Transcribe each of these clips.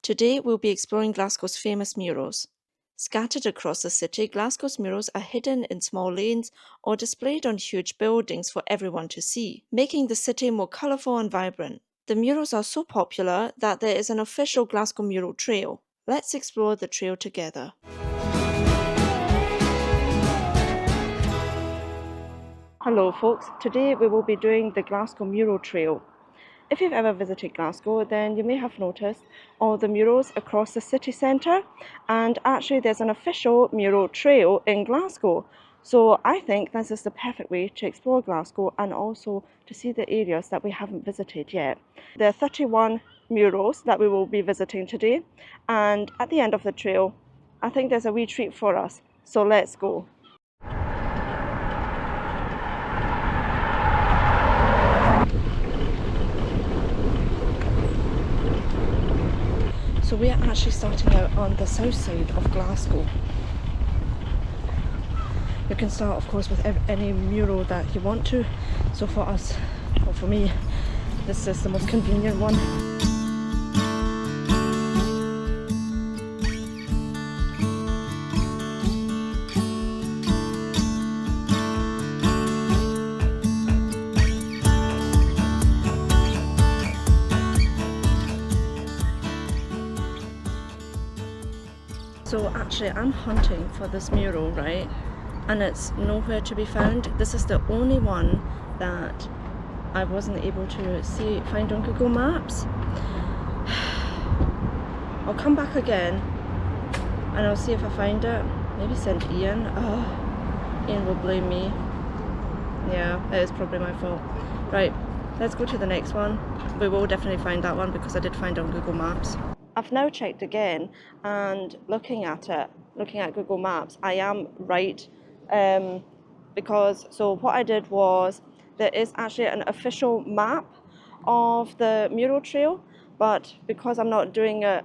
Today we'll be exploring Glasgow's famous murals. Scattered across the city, Glasgow's murals are hidden in small lanes or displayed on huge buildings for everyone to see, making the city more colourful and vibrant. The murals are so popular that there is an official Glasgow Mural Trail. Let's explore the trail together. Hello folks, today we will be doing the Glasgow Mural Trail. If you've ever visited Glasgow, then you may have noticed all the murals across the city centre, and actually there's an official mural trail in Glasgow. So I think this is the perfect way to explore Glasgow and also to see the areas that we haven't visited yet. There are 31 murals that we will be visiting today, and at the end of the trail, I think there's a wee treat for us. So let's go. So we are actually starting out on the south side of Glasgow. You can start, of course, with any mural that you want to. So for us, or for me, this is the most convenient one. So actually I'm hunting for this mural, right? And it's nowhere to be found. This is the only one that I wasn't able to find on Google Maps. I'll come back again and I'll see if I find it. Maybe send Ian. Ian will blame me. Yeah, it is probably my fault. Right, let's go to the next one. We will definitely find that one because I did find it on Google Maps. I've now checked again, and looking at Google Maps, I am right, because what I did was, there is actually an official map of the mural trail, but because I'm not doing it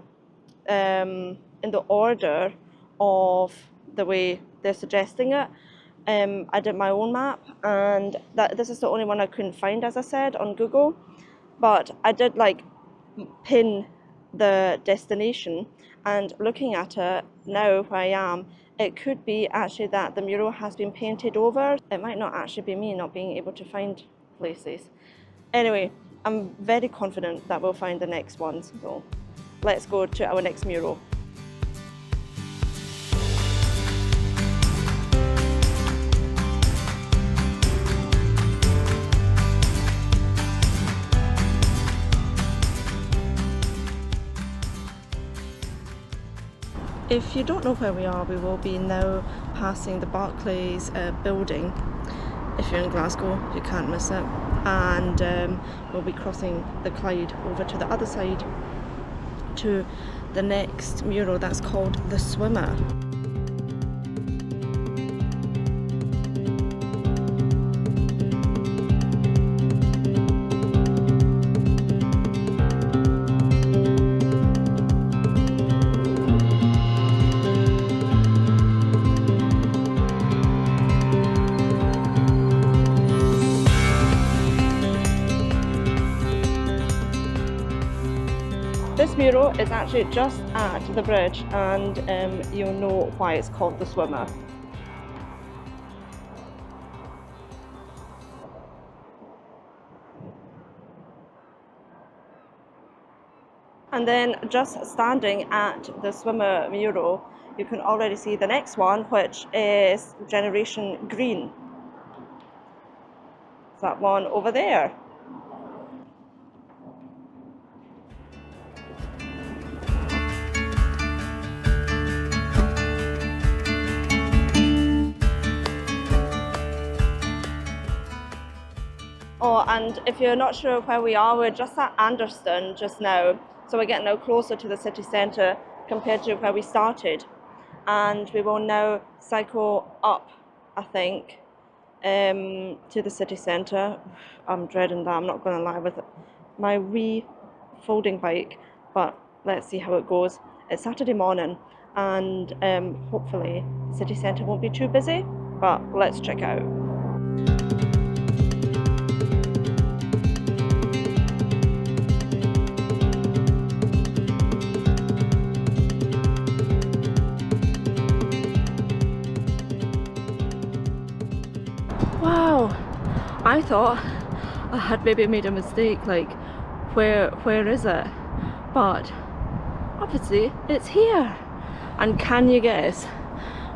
in the order of the way they're suggesting it, I did my own map, and this is the only one I couldn't find, as I said, on Google, but I did pin the destination, and looking at it now where I am, it could be actually that the mural has been painted over. It might not actually be me not being able to find places. Anyway, I'm very confident that we'll find the next ones, so let's go to our next mural. If you don't know where we are, we will be now passing the Barclays building. If you're in Glasgow, you can't miss it. And we'll be crossing the Clyde over to the other side to the next mural that's called The Swimmer. This mural is actually just at the bridge, and you'll know why it's called The Swimmer. And then just standing at the Swimmer mural, you can already see the next one, which is Generation Green. It's that one over there. Oh, and if you're not sure where we are, we're just at Anderston just now. So we're getting now closer to the city centre compared to where we started. And we will now cycle up, I think, to the city centre. I'm dreading that, I'm not going to lie, with my wee folding bike, but let's see how it goes. It's Saturday morning, and hopefully the city centre won't be too busy, but let's check it out. I thought I had maybe made a mistake, like where is it? But obviously it's here. And can you guess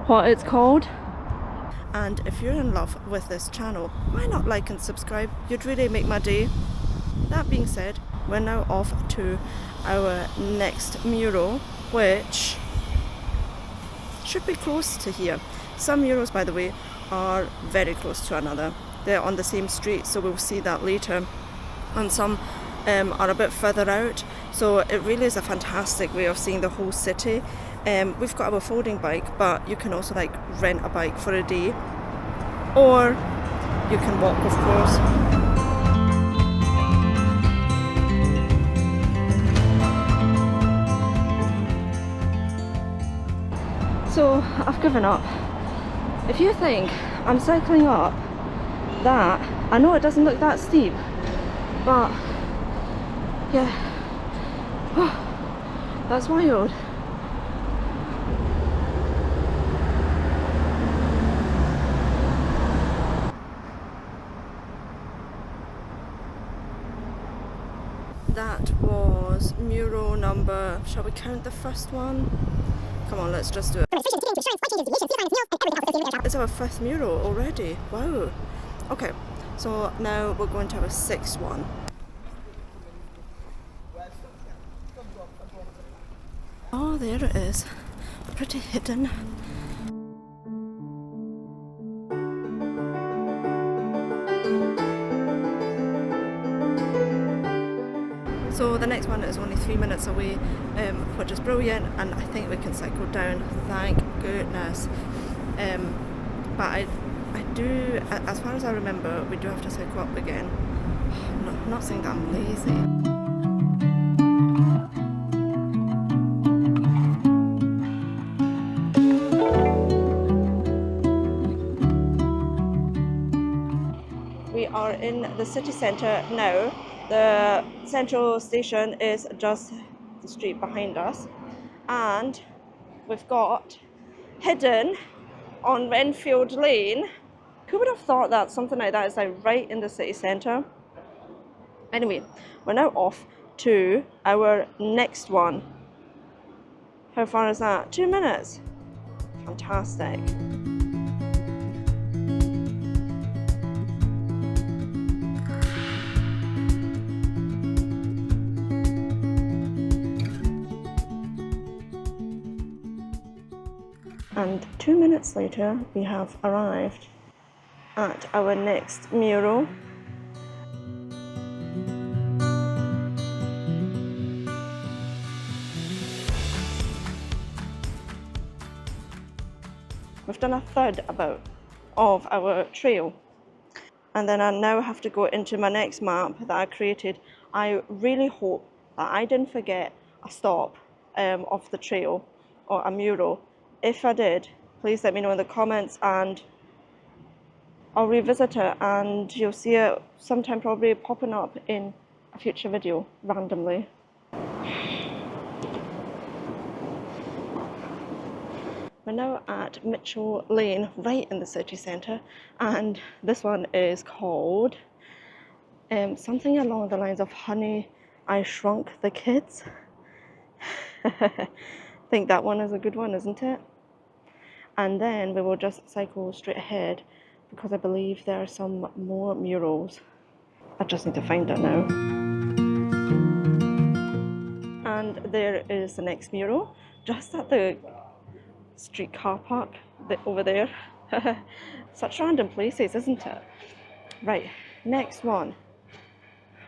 what it's called? And if you're in love with this channel, why not like and subscribe? You'd really make my day. That being said, we're now off to our next mural, which should be close to here. Some murals, by the way, are very close to another. They're on the same street, so we'll see that later. And some are a bit further out, so it really is a fantastic way of seeing the whole city. We've got our folding bike, but you can also like rent a bike for a day, or you can walk, of course. So I've given up. If you think I'm cycling up that, I know it doesn't look that steep, but yeah, oh, that's wild. That was mural number, shall we count the first one? Come on, let's just do it. It's our 5th mural already. Wow. Okay, so now we're going to our 6th one. Oh, there it is. Pretty hidden. So the next one is only 3 minutes away, which is brilliant, and I think we can cycle down, thank goodness. But I do, as far as I remember, we do have to cycle up again. I'm not saying that I'm lazy. We are in the city centre now. The central station is just the street behind us, and we've got hidden on Renfield Lane. Who would have thought that something like that is like right in the city centre? Anyway, we're now off to our next one. How far is that? 2 minutes. Fantastic. And 2 minutes later, we have arrived at our next mural. We've done a third about of our trail, and then I now have to go into my next map that I created. I really hope that I didn't forget a stop of the trail or a mural. If I did, please let me know in the comments and I'll revisit it, and you'll see it sometime probably popping up in a future video randomly. We're now at Mitchell Lane, right in the city centre, and this one is called something along the lines of Honey, I Shrunk the Kids. I think that one is a good one, isn't it? And then we will just cycle straight ahead because I believe there are some more murals. I just need to find it now. And there is the next mural, just at the street car park over there. Such random places, isn't it? Right, next one.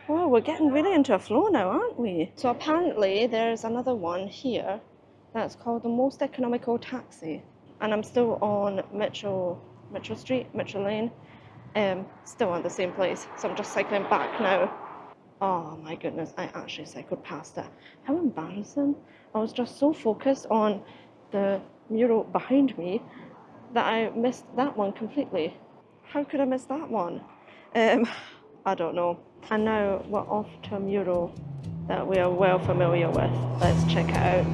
Wow, we're getting really into a flow now, aren't we? So apparently there's another one here that's called the Most Economical Taxi. And I'm still on Mitchell Street, Mitchell Lane, still on the same place. So I'm just cycling back now. Oh my goodness, I actually cycled past it. How embarrassing. I was just so focused on the mural behind me that I missed that one completely. How could I miss that one? I don't know. And now we're off to a mural that we are well familiar with. Let's check it out.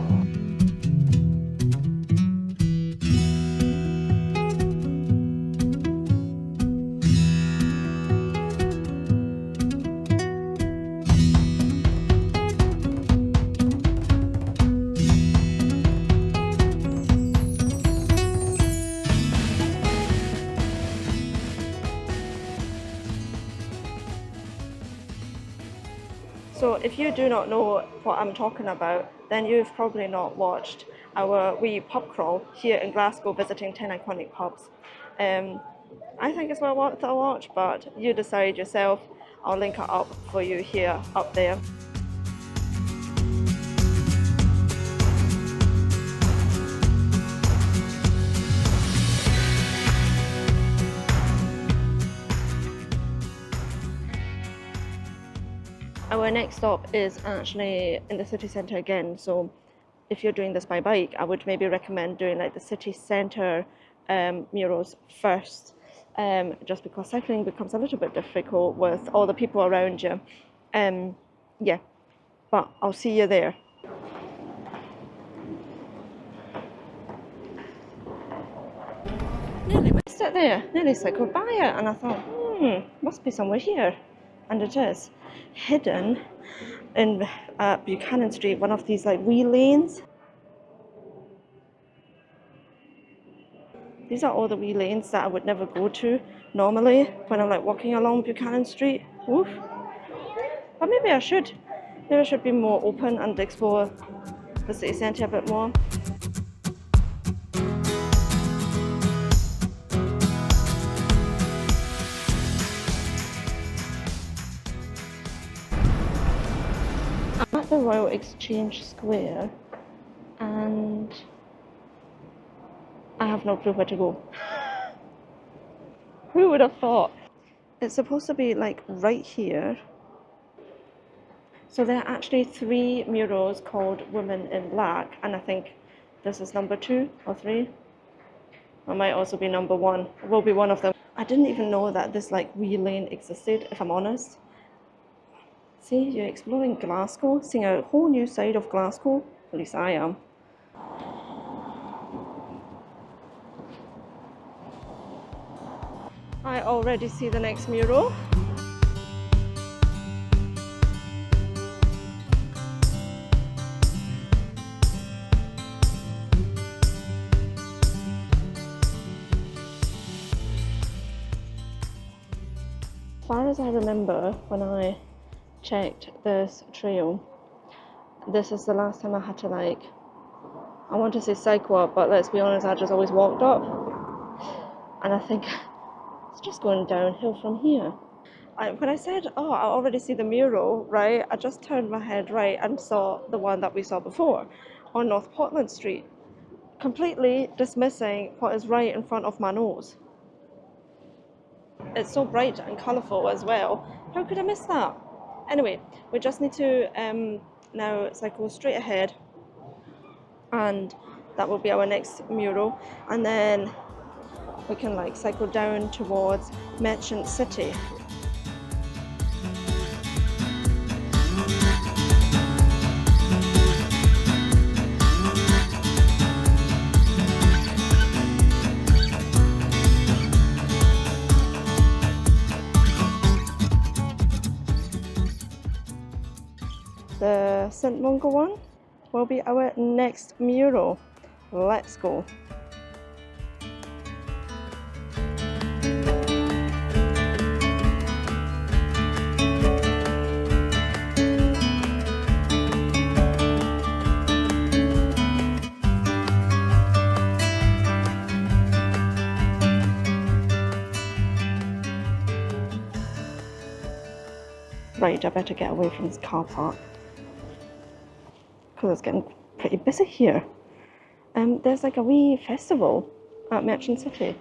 if you do not know what I'm talking about, then you've probably not watched our wee pub crawl here in Glasgow visiting 10 iconic pubs. I think it's well worth a watch, but you decide yourself. I'll link it up for you here, up there. Our next stop is actually in the city centre again, so if you're doing this by bike, I would maybe recommend doing like the city centre murals first, just because cycling becomes a little bit difficult with all the people around you. Yeah, but I'll see you there. Nearly missed it there, nearly cycled by it, and I thought, must be somewhere here. And it is hidden in Buchanan Street, one of these like wee lanes. These are all the wee lanes that I would never go to normally when I'm like walking along Buchanan Street. Oof. But maybe I should. Maybe I should be more open and explore the city centre a bit more. I'm at the Royal Exchange Square and I have no clue where to go. Who would have thought? It's supposed to be like right here. So there are actually 3 murals called Women in Black, and I think this is number 2 or 3. It might also be number 1. It will be one of them. I didn't even know that this like wee lane existed, if I'm honest. See, you're exploring Glasgow, seeing a whole new side of Glasgow. At least I am. I already see the next mural. As far as I remember, when I checked this trail, this is the last time I had to like, I want to say cycle up, but let's be honest, I just always walked up. And I think it's just going downhill from here. When I said, oh, I already see the mural, right, I just turned my head right and saw the one that we saw before on North Portland Street, completely dismissing what is right in front of my nose. It's so bright and colourful as well. How could I miss that? Anyway, we just need to now cycle straight ahead, and that will be our next mural, and then we can like cycle down towards Merchant City. The St Mungo one will be our next mural. Let's go. Right, I better get away from this car park because it's getting pretty busy here. There's like a wee festival at Merchant City.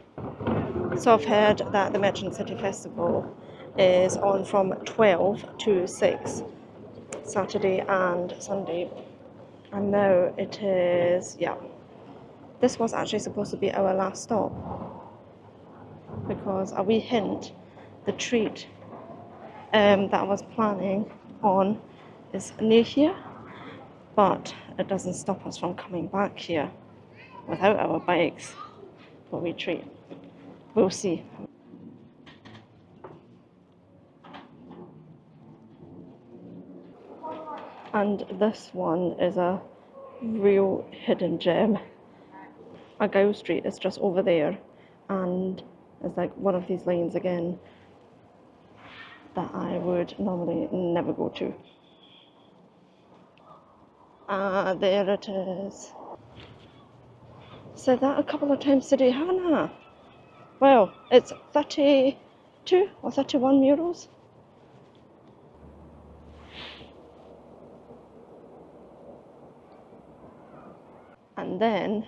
So I've heard that the Merchant City Festival is on from 12 to 6, Saturday and Sunday. And now it is, yeah. This was actually supposed to be our last stop because a wee hint, the treat that I was planning on is near here, but it doesn't stop us from coming back here without our bikes for we treat. We'll see. And this one is a real hidden gem. Argyle Street is just over there, and it's like one of these lanes again that I would normally never go to. Ah, there it is. Said that a couple of times today, haven't I? Well, it's 32 or 31 murals. And then,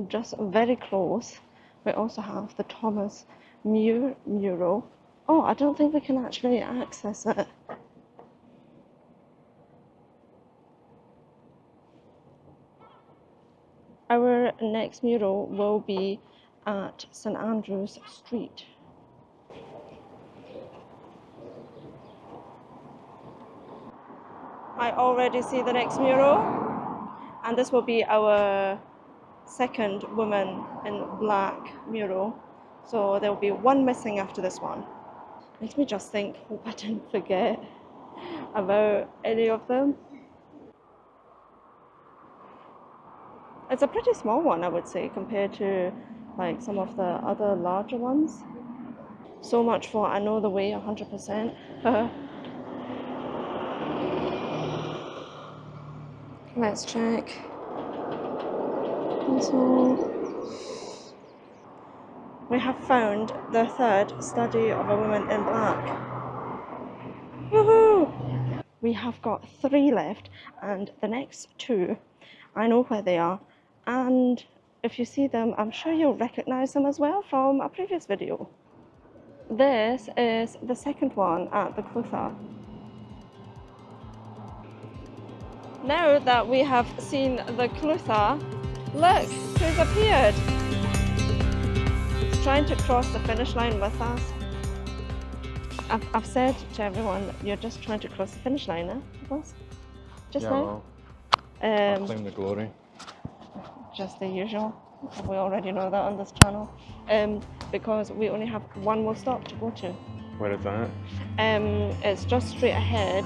just very close, we also have the Thomas mural. Oh, I don't think we can actually access it. Our next mural will be at St Andrew's Street. I already see the next mural, and this will be our second woman in black mural. So there will be one missing after this one. Makes me just think, hope I didn't forget about any of them. It's a pretty small one, I would say, compared to like some of the other larger ones. So much for I know the way 100%. Let's check. So we have found the third study of a woman in black. Woohoo! We have got 3 left, and the next 2, I know where they are. And if you see them, I'm sure you'll recognize them as well from a previous video. This is the second one at the Clutha. Now that we have seen the Clutha, look who's appeared. He's trying to cross the finish line with us. I've said to everyone, you're just trying to cross the finish line, boss? Just yeah, now? well, I'll claim the glory. Just the usual. We already know that on this channel. Because we only have one more stop to go to. Where is that? It's just straight ahead.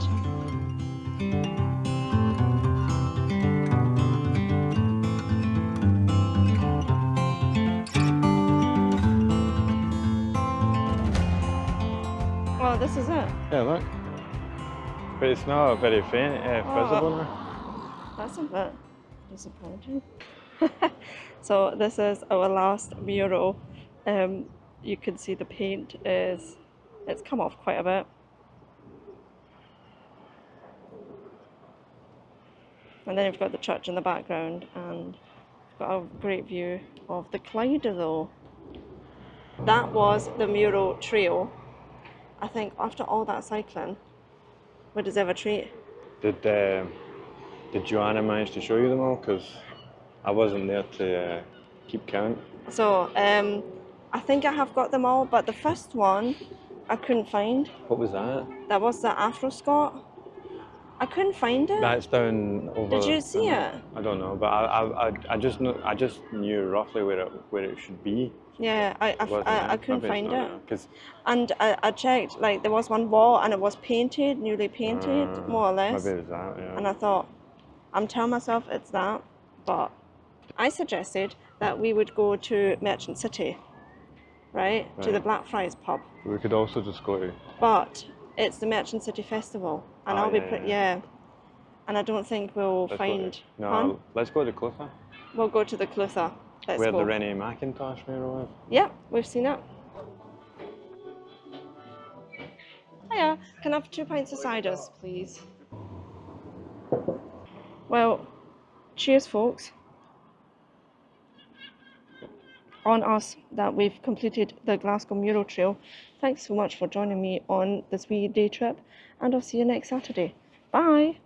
Oh, this is it. Yeah, look. But it's not very visible now. That's a bit disappointing. So this is our last mural. You can see the paint it's come off quite a bit. And then you've got the church in the background, and you've got a great view of the Clyde though. That was the Mural Trail. I think after all that cycling, we deserve a treat. Did Joanna manage to show you them all? Because I wasn't there to keep count. So I think I have got them all, but the first one I couldn't find. What was that? That was the Afro Scot. I couldn't find it. That's down over. Did you see it? I don't know, but I just knew roughly where it should be. Yeah, I couldn't find it. And I checked, like there was one wall and it was painted, newly painted, more or less. Maybe it was that, yeah. And I thought, I'm telling myself it's that, but I suggested that we would go to Merchant City, right? To the Blackfriars pub. We could also just go to. But it's the Merchant City Festival, and I'll be and I don't think we'll find. No, let's go to Clutha. We'll go to the Clutha. Where the Rennie McIntosh mural is. Yeah, we've seen it. Hiya, can I have 2 pints of ciders, please? Well, cheers, folks. On us that we've completed the Glasgow Mural Trail. Thanks so much for joining me on this wee day trip, and I'll see you next Saturday. Bye!